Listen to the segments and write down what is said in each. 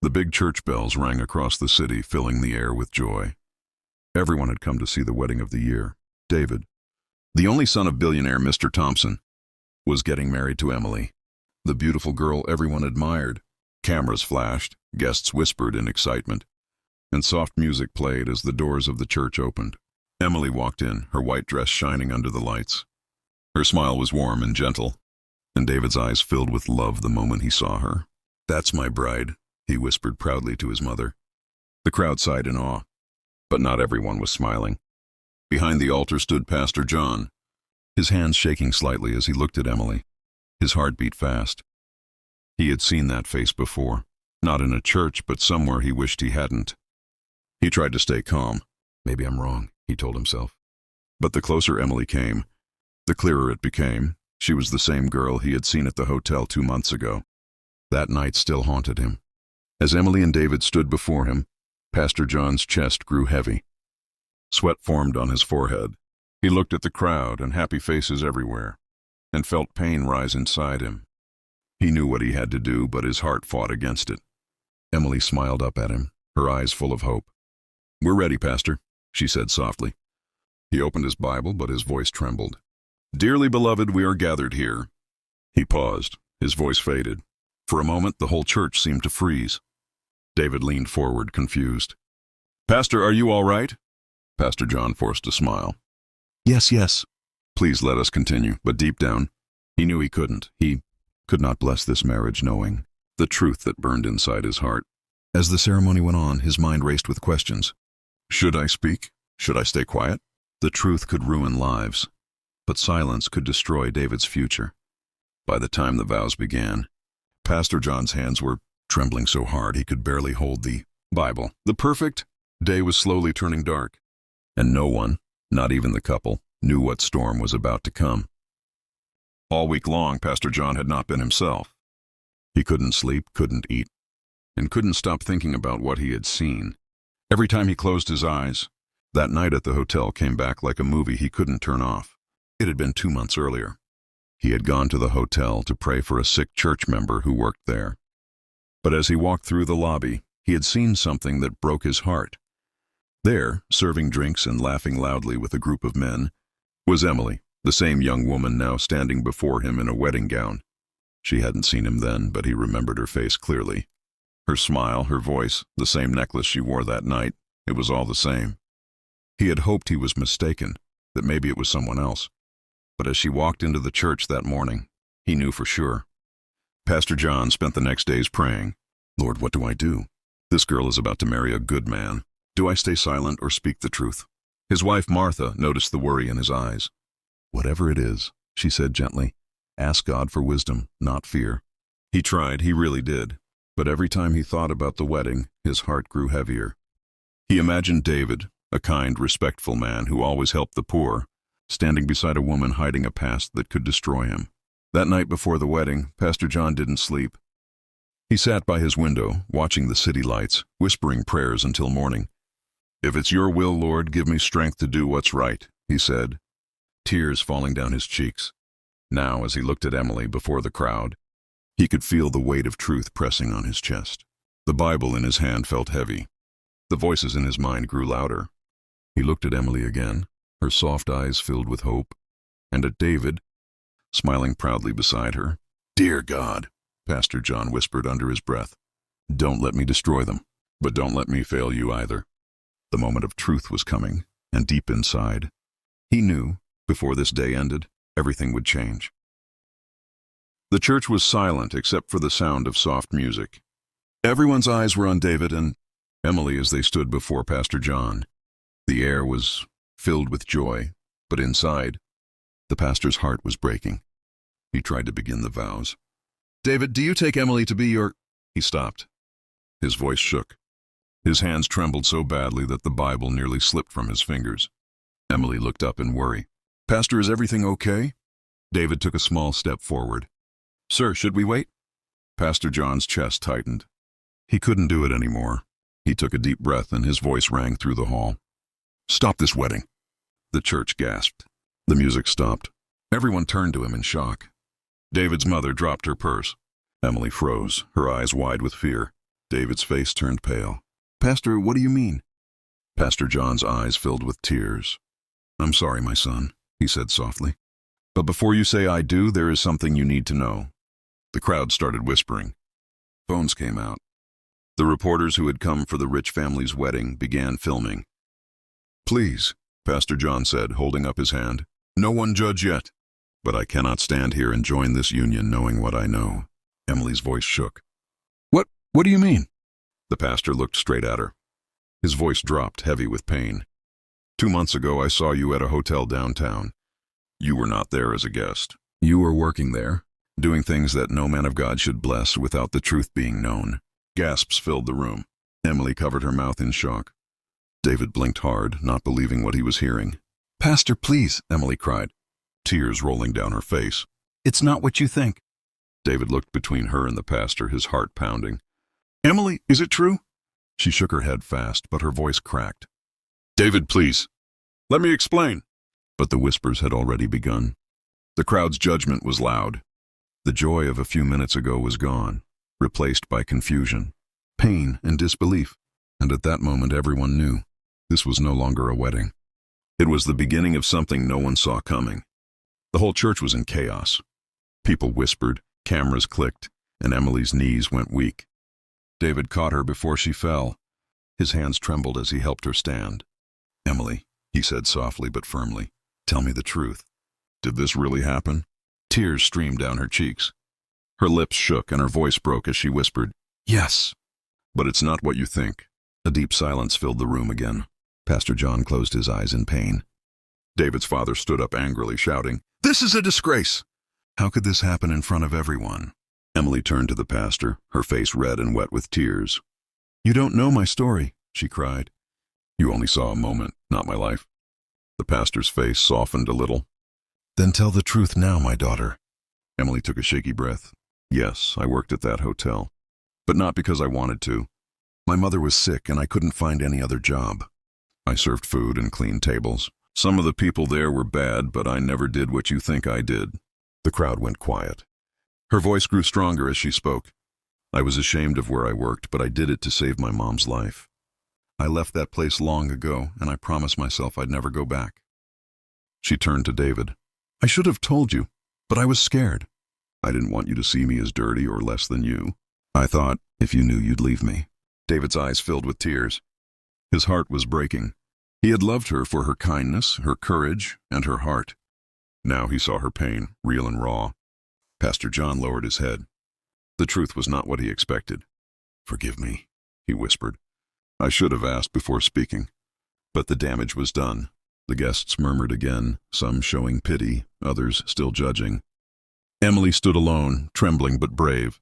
The big church bells rang across the city, filling the air with joy. Everyone had come to see the wedding of the year. David, the only son of billionaire Mr. Thompson, was getting married to Emily, the beautiful girl everyone admired. Cameras flashed, guests whispered in excitement, and soft music played as the doors of the church opened. Emily walked in, her white dress shining under the lights. Her smile was warm and gentle, and David's eyes filled with love the moment he saw her. "That's my bride," he whispered proudly to his mother. The crowd sighed in awe, but not everyone was smiling. Behind the altar stood Pastor John, his hands shaking slightly as he looked at Emily. His heart beat fast. He had seen that face before, not in a church, but somewhere he wished he hadn't. He tried to stay calm. "Maybe I'm wrong," he told himself. But the closer Emily came, the clearer it became. She was the same girl he had seen at the hotel 2 months ago. That night still haunted him. As Emily and David stood before him, Pastor John's chest grew heavy. Sweat formed on his forehead. He looked at the crowd and happy faces everywhere, and felt pain rise inside him. He knew what he had to do, but his heart fought against it. Emily smiled up at him, her eyes full of hope. "We're ready, Pastor," she said softly. He opened his Bible, but his voice trembled. "Dearly beloved, we are gathered here." He paused. His voice faded. For a moment, the whole church seemed to freeze. David leaned forward, confused. "Pastor, are you all right?" Pastor John forced a smile. Yes. Please let us continue." But deep down, he knew he couldn't. He could not bless this marriage knowing the truth that burned inside his heart. As the ceremony went on, his mind raced with questions. Should I speak? Should I stay quiet? The truth could ruin lives, but silence could destroy David's future. By the time the vows began, Pastor John's hands were trembling so hard he could barely hold the Bible. The perfect day was slowly turning dark, and no one, not even the couple, knew what storm was about to come. All week long, Pastor John had not been himself. He couldn't sleep, couldn't eat, and couldn't stop thinking about what he had seen. Every time he closed his eyes, that night at the hotel came back like a movie he couldn't turn off. It had been 2 months earlier. He had gone to the hotel to pray for a sick church member who worked there. But as he walked through the lobby, he had seen something that broke his heart. There, serving drinks and laughing loudly with a group of men, was Emily, the same young woman now standing before him in a wedding gown. She hadn't seen him then, but he remembered her face clearly. Her smile, her voice, the same necklace she wore that night, it was all the same. He had hoped he was mistaken, that maybe it was someone else. But as she walked into the church that morning, he knew for sure. Pastor John spent the next days praying. "Lord, what do I do? This girl is about to marry a good man. Do I stay silent or speak the truth?" His wife Martha noticed the worry in his eyes. "Whatever it is," she said gently, "ask God for wisdom, not fear." He tried, he really did. But every time he thought about the wedding, his heart grew heavier. He imagined David, a kind, respectful man who always helped the poor, standing beside a woman hiding a past that could destroy him. That night before the wedding, Pastor John didn't sleep. He sat by his window, watching the city lights, whispering prayers until morning. "If it's your will, Lord, give me strength to do what's right," he said, tears falling down his cheeks. Now, as he looked at Emily before the crowd, he could feel the weight of truth pressing on his chest. The Bible in his hand felt heavy. The voices in his mind grew louder. He looked at Emily again, her soft eyes filled with hope, and at David, smiling proudly beside her. "Dear God," Pastor John whispered under his breath, "don't let me destroy them, but don't let me fail you either." The moment of truth was coming, and deep inside, he knew, before this day ended, everything would change. The church was silent except for the sound of soft music. Everyone's eyes were on David and Emily as they stood before Pastor John. The air was filled with joy, but inside, the pastor's heart was breaking. He tried to begin the vows. "David, do you take Emily to be your—" He stopped. His voice shook. His hands trembled so badly that the Bible nearly slipped from his fingers. Emily looked up in worry. "Pastor, is everything okay?" David took a small step forward. "Sir, should we wait?" Pastor John's chest tightened. He couldn't do it anymore. He took a deep breath and his voice rang through the hall. "Stop this wedding." The church gasped. The music stopped. Everyone turned to him in shock. David's mother dropped her purse. Emily froze, her eyes wide with fear. David's face turned pale. Pastor, what do you mean? Pastor John's eyes filled with tears. I'm sorry, my son, he said softly. But before you say I do, there is something you need to know. The crowd started whispering. Phones came out. The reporters who had come for the rich family's wedding began filming. Please, Pastor John said, holding up his hand. No one judge yet. But I cannot stand here and join this union knowing what I know. Emily's voice shook. What do you mean? The pastor looked straight at her. His voice dropped, heavy with pain. 2 months ago, I saw you at a hotel downtown. You were not there as a guest. You were working there, doing things that no man of God should bless without the truth being known. Gasps filled the room. Emily covered her mouth in shock. David blinked hard, not believing what he was hearing. Pastor, please, Emily cried, tears rolling down her face. It's not what you think. David looked between her and the pastor, his heart pounding. Emily, is it true? She shook her head fast, but her voice cracked. David, please. Let me explain. But the whispers had already begun. The crowd's judgment was loud. The joy of a few minutes ago was gone, replaced by confusion, pain, and disbelief. And at that moment everyone knew this was no longer a wedding. It was the beginning of something no one saw coming. The whole church was in chaos. People whispered, cameras clicked, and Emily's knees went weak. David caught her before she fell. His hands trembled as he helped her stand. Emily, he said softly but firmly, tell me the truth. Did this really happen? Tears streamed down her cheeks. Her lips shook and her voice broke as she whispered, Yes. But it's not what you think. A deep silence filled the room again. Pastor John closed his eyes in pain. David's father stood up angrily, shouting, This is a disgrace! How could this happen in front of everyone? Emily turned to the pastor, her face red and wet with tears. You don't know my story, she cried. You only saw a moment, not my life. The pastor's face softened a little. Then tell the truth now, my daughter. Emily took a shaky breath. Yes, I worked at that hotel. But not because I wanted to. My mother was sick and I couldn't find any other job. I served food and cleaned tables. Some of the people there were bad, but I never did what you think I did. The crowd went quiet. Her voice grew stronger as she spoke. I was ashamed of where I worked, but I did it to save my mom's life. I left that place long ago, and I promised myself I'd never go back. She turned to David. I should have told you, but I was scared. I didn't want you to see me as dirty or less than you. I thought, if you knew, you'd leave me. David's eyes filled with tears. His heart was breaking. He had loved her for her kindness, her courage, and her heart. Now he saw her pain, real and raw. Pastor John lowered his head. The truth was not what he expected. Forgive me, he whispered. I should have asked before speaking. But the damage was done. The guests murmured again, some showing pity, others still judging. Emily stood alone, trembling but brave.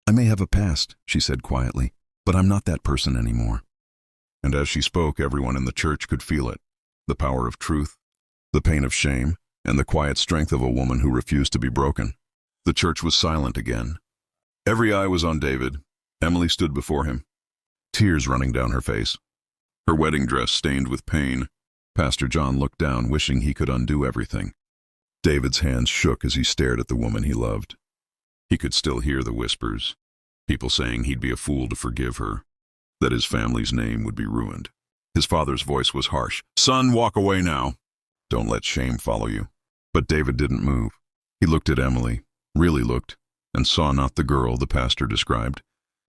I may have a past, she said quietly, but I'm not that person anymore. And as she spoke, everyone in the church could feel it. The power of truth, the pain of shame, and the quiet strength of a woman who refused to be broken. The church was silent again. Every eye was on David. Emily stood before him, tears running down her face, her wedding dress stained with pain. Pastor John looked down, wishing he could undo everything. David's hands shook as he stared at the woman he loved. He could still hear the whispers, people saying he'd be a fool to forgive her, that his family's name would be ruined. His father's voice was harsh. Son, walk away now. Don't let shame follow you. But David didn't move. He looked at Emily, really looked, and saw not the girl the pastor described,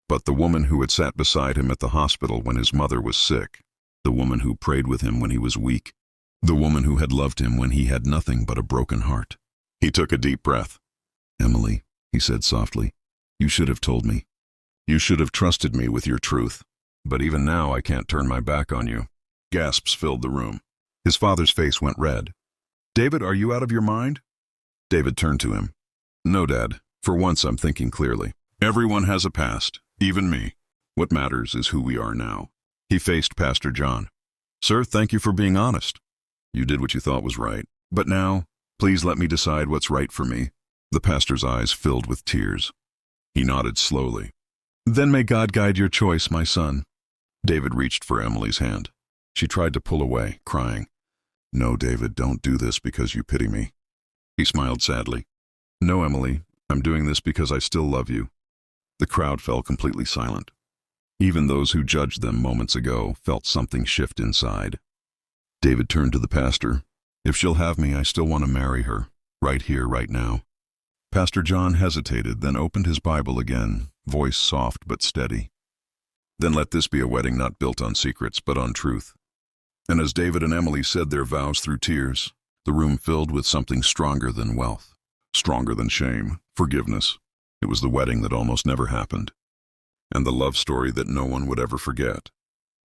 but the woman who had sat beside him at the hospital when his mother was sick, the woman who prayed with him when he was weak, the woman who had loved him when he had nothing but a broken heart. He took a deep breath. Emily, he said softly, you should have told me. You should have trusted me with your truth. But even now I can't turn my back on you. Gasps filled the room. His father's face went red. David, are you out of your mind? David turned to him. No, Dad. For once I'm thinking clearly. Everyone has a past, even me. What matters is who we are now. He faced Pastor John. Sir, thank you for being honest. You did what you thought was right. But now, please let me decide what's right for me. The pastor's eyes filled with tears. He nodded slowly. Then may God guide your choice, my son. David reached for Emily's hand. She tried to pull away, crying. No, David, don't do this because you pity me. He smiled sadly. No, Emily, I'm doing this because I still love you. The crowd fell completely silent. Even those who judged them moments ago felt something shift inside. David turned to the pastor. "If she'll have me, I still want to marry her. Right here, right now." Pastor John hesitated, then opened his Bible again, voice soft but steady. "Then let this be a wedding not built on secrets, but on truth." And as David and Emily said their vows through tears, the room filled with something stronger than wealth, stronger than shame, forgiveness. It was the wedding that almost never happened, and the love story that no one would ever forget.